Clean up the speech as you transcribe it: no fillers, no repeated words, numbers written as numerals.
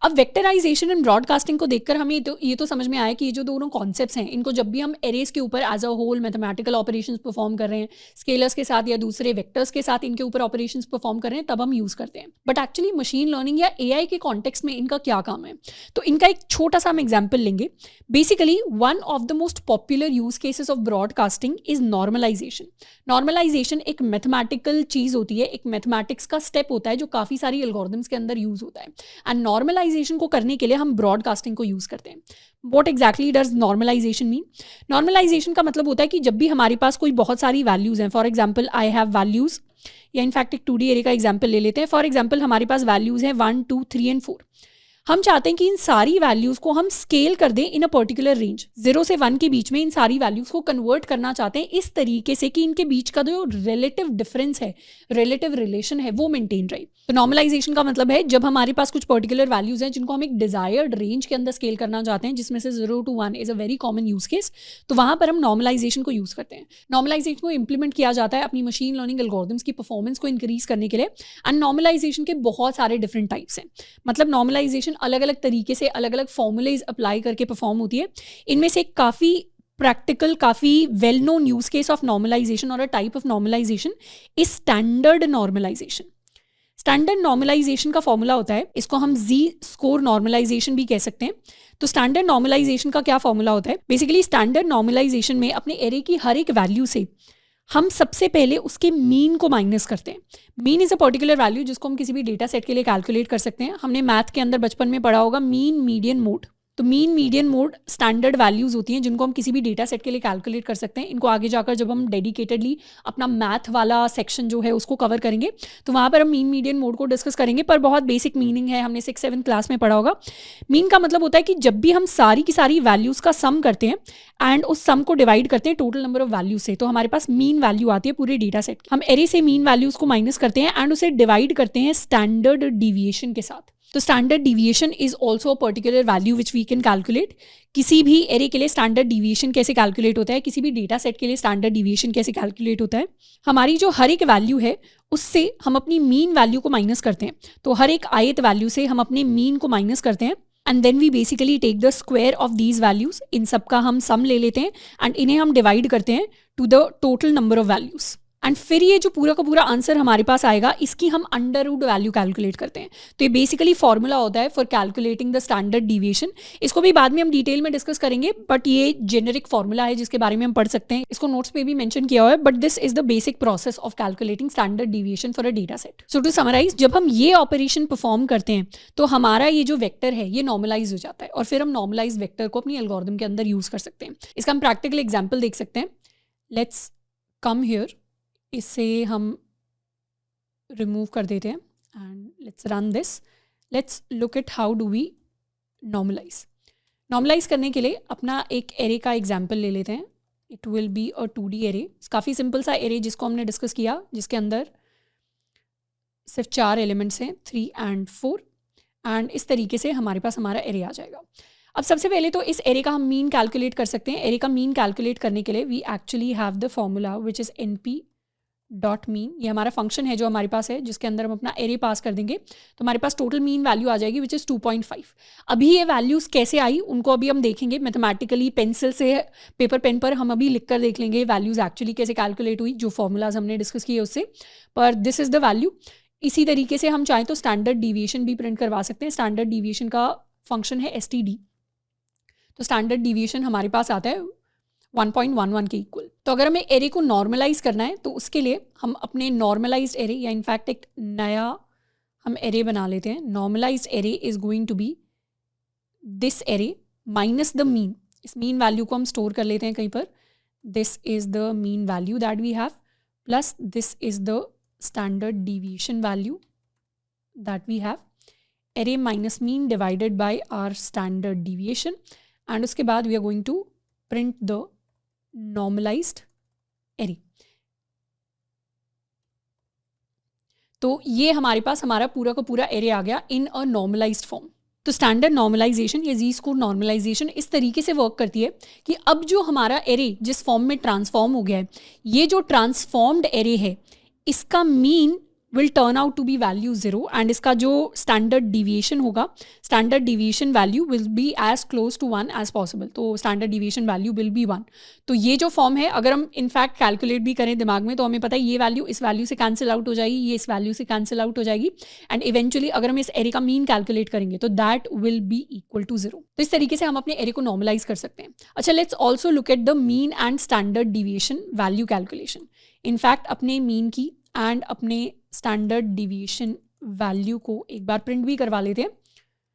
अब वेक्टराइजेशन and broadcasting को देखकर हमें ये तो समझ में आया कि ये जो दोनों कॉन्सेप्ट्स हैं, इनको जब भी हम एरेज के ऊपर as a whole mathematical operations perform कर रहे हैं, स्केलर्स के साथ या दूसरे वेक्टर्स के साथ इनके ऊपर ऑपरेशंस परफॉर्म कर रहे हैं, तब हम यूज करते हैं। बट एक्चुअली मशीन लर्निंग या एआई के कॉन्टेक्स्ट में इनका क्या काम है? तो इनका एक छोटा सा हम एग्जाम्पल लेंगे। Basically one of the most popular use cases of broadcasting is normalisation. Normalisation एक मैथमेटिकल चीज होती है, एक मैथमेटिक्स का स्टेप होता है जो काफी सारी एल्गोरिथम्स के अंदर यूज होता है। एंड नॉर्मलाइजेशन को करने के लिए हम ब्रॉडकास्टिंग को यूज करते हैं। What exactly does normalization mean? Normalisation का मतलब होता है कि जब भी हमारे पास कोई बहुत सारी वैल्यूज हैं, for example I have values, या इनफैक्ट एक 2D एरे का एग्जाम्पल ले लेते हैं। फॉर एग्जाम्पल हमारे पास वैल्यूज हैं 1, 2, 3 एंड 4। हम चाहते हैं कि इन सारी वैल्यूज को हम स्केल कर दें इन अ पर्टिकुलर रेंज, 0 से 1 के बीच में इन सारी वैल्यूज को कन्वर्ट करना चाहते हैं इस तरीके से कि इनके बीच का जो रिलेटिव डिफरेंस है, रिलेटिव रिलेशन है, वो मेंटेन रहे। तो नॉर्मलाइजेशन का मतलब है जब हमारे पास कुछ पर्टिकुलर वैल्यूज हैं जिनको हम एक डिजायर्ड रेंज के अंदर स्केल करना चाहते हैं, जिसमें से 0 to 1 is a very common use case, तो वहां पर हम नॉर्मलाइजेशन को यूज करते हैं। नॉर्मलाइजेशन को इंप्लीमेंट किया जाता है अपनी मशीन लर्निंग एल्गोरिथम्स की परफॉर्मेंस को इंक्रीज करने के लिए। एंड नॉर्मलाइजेशन के बहुत सारे डिफरेंट टाइप्स हैं, मतलब नॉर्मलाइजेशन अलग अलग तरीके से अलग अलग फॉर्मूलेज अप्लाई करके परफॉर्म होती है। इनमें से काफी प्रैक्टिकल, काफी well known use case of normalization और a type of normalization is standard normalization. Standard normalization का फॉर्मूला होता है, इसको हम जी स्कोर नॉर्मलाइजेशन भी कह सकते हैं। तो स्टैंडर्ड नॉर्मलाइजेशन का क्या फॉर्मूला होता है? बेसिकली स्टैंडर्ड नॉर्मलाइजेशन में अपने एरे की हर एक वैल्यू से हम सबसे पहले उसके मीन को माइनस करते हैं। Mean is a particular value जिसको हम किसी भी डेटा सेट के लिए कैलकुलेट कर सकते हैं। हमने मैथ के अंदर बचपन में पढ़ा होगा मीन, मीडियन, मोड। तो mean, median, mode standard values होती हैं जिनको हम किसी भी डेटा सेट के लिए कैलकुलेट कर सकते हैं। इनको आगे जाकर जब हम डेडिकेटेडली अपना मैथ वाला सेक्शन जो है उसको कवर करेंगे तो वहाँ पर हम मीन, मीडियन, मोड को डिस्कस करेंगे, पर बहुत बेसिक मीनिंग है, हमने 6-7 क्लास में पढ़ा होगा। मीन का मतलब होता है कि जब भी हम सारी की सारी वैल्यूज का सम करते हैं एंड उस सम को डिवाइड करते हैं टोटल नंबर ऑफ वैल्यू से, तो हमारे पास मीन वैल्यू आती है पूरे डेटा सेट की। हम एरे से मीन वैल्यूज को माइनस करते हैं एंड उसे डिवाइड करते हैं स्टैंडर्ड डिविएशन के साथ। तो standard deviation is also a particular value which we can calculate. किसी भी एरे के लिए स्टैंडर्ड डिविएशन कैसे कैलकुलेट होता है, किसी भी डेटा सेट के लिए स्टैंडर्ड डिविएशन कैसे कैलकुलेट होता है? हमारी जो हर एक वैल्यू है उससे हम अपनी मीन वैल्यू को माइनस करते हैं। तो हर एक ith वैल्यू से हम अपने मीन को माइनस करते हैं and then we basically take the square of these values. इन सब का हम सम ले लेते हैं एंड इन्हें हम डिवाइड करते हैं to the total number of values. And फिर ये जो पूरा का पूरा आंसर हमारे पास आएगा, इसकी हम अंडर रूट वैल्यू कैलकुलेट करते हैं। तो ये बेसिकली फॉर्मूला होता है for calculating the standard deviation. इसको भी बाद में हम डिटेल में डिस्कस करेंगे, बट ये जेनेरिक फॉर्मूला है जिसके बारे में हम पढ़ सकते हैं। इसको नोट्स पे भी मेंशन किया हुआ है, but this is the basic process of calculating standard deviation for a data set. So to summarise, जब हम ये ऑपरेशन परफॉर्म करते हैं तो हमारा ये जो वेक्टर है ये नॉर्मलाइज हो जाता है और फिर हम नॉर्मलाइज वेक्टर को अपनी एल्गोरिथम के अंदर यूज कर सकते हैं। इसका हम प्रैक्टिकल एग्जाम्पल देख सकते हैं। लेट्स कम हियर, इसे हम रिमूव कर देते हैं and let's run this. Let's look at how do we normalise. Normalise करने के लिए अपना एक एरे का एग्जाम्पल ले लेते हैं। It will be a 2D array, काफ़ी सिंपल सा एरे जिसको हमने डिस्कस किया, जिसके अंदर सिर्फ 4 एलिमेंट्स हैं, 3 and 4, एंड इस तरीके से हमारे पास हमारा एरे आ जाएगा। अब सबसे पहले तो इस एरे का हम मीन कैलकुलेट कर सकते हैं। एरे का मीन कैलकुलेट करने के लिए we actually have the formula which is np dot mean. ये हमारा फंक्शन है जो हमारे पास है, जिसके अंदर हम अपना एरे पास कर देंगे तो हमारे पास टोटल मीन वैल्यू आ जाएगी विच इज़ 2.5। अभी ये वैल्यूज़ कैसे आई उनको अभी हम देखेंगे मैथमेटिकली, पेंसिल से पेपर पेन पर हम अभी लिख कर देख लेंगे वैल्यूज़ एक्चुअली कैसे कैलकुलेट हुई, जो फॉर्मूलाज हमने डिस्कस किए उससे। पर दिस इज़ द वैल्यू। इसी तरीके से हम चाहें तो स्टैंडर्ड डिविएशन भी प्रिंट करवा सकते हैं। स्टैंडर्ड डिविएशन का फंक्शन है std। तो स्टैंडर्ड डिविएशन हमारे पास आता है 1.11 के इक्वल। तो अगर हमें एरे को नॉर्मलाइज करना है तो उसके लिए हम अपने नॉर्मलाइज्ड एरे या इनफैक्ट एक नया हम एरे बना लेते हैं। Normalised array is going to be this array minus the mean. इस मीन वैल्यू को हम स्टोर कर लेते हैं कहीं पर। This is the mean value that we have plus this is the standard deviation value that we have. Array minus mean divided by our standard deviation and उसके बाद we are going to print the normalised array. तो ये हमारे पास हमारा पूरा का पूरा array आ गया इन अ नॉर्मलाइज्ड फॉर्म। तो स्टैंडर्ड नॉर्मलाइजेशन या जी स्कोर नॉर्मलाइजेशन इस तरीके से वर्क करती है कि अब जो हमारा एरे जिस फॉर्म में ट्रांसफॉर्म हो गया है, ये जो ट्रांसफॉर्म्ड एरे है इसका mean will turn out to be value 0 and इसका जो standard deviation होगा, standard deviation value will be as close to 1 as possible. तो standard deviation value will be 1. तो ये जो फॉर्म है, अगर हम in fact calculate भी करें दिमाग में, तो हमें पता है ये वैल्यू इस वैल्यू से कैंसिल आउट हो जाएगी, ये इस वैल्यू से कैंसिल आउट हो जाएगी, एंड इवेंचुअली अगर हम इस एरे का मीन कैलकुलेट करेंगे तो that will be equal to 0. तो इस तरीके से हम अपने एरे को नॉर्मलाइज कर सकते हैं. अच्छा, let's also look at the mean and standard deviation value calculation. In fact अपने मीन की एंड अपने स्टैंडर्ड डिविएशन वैल्यू को एक बार प्रिंट भी करवा लेते हैं.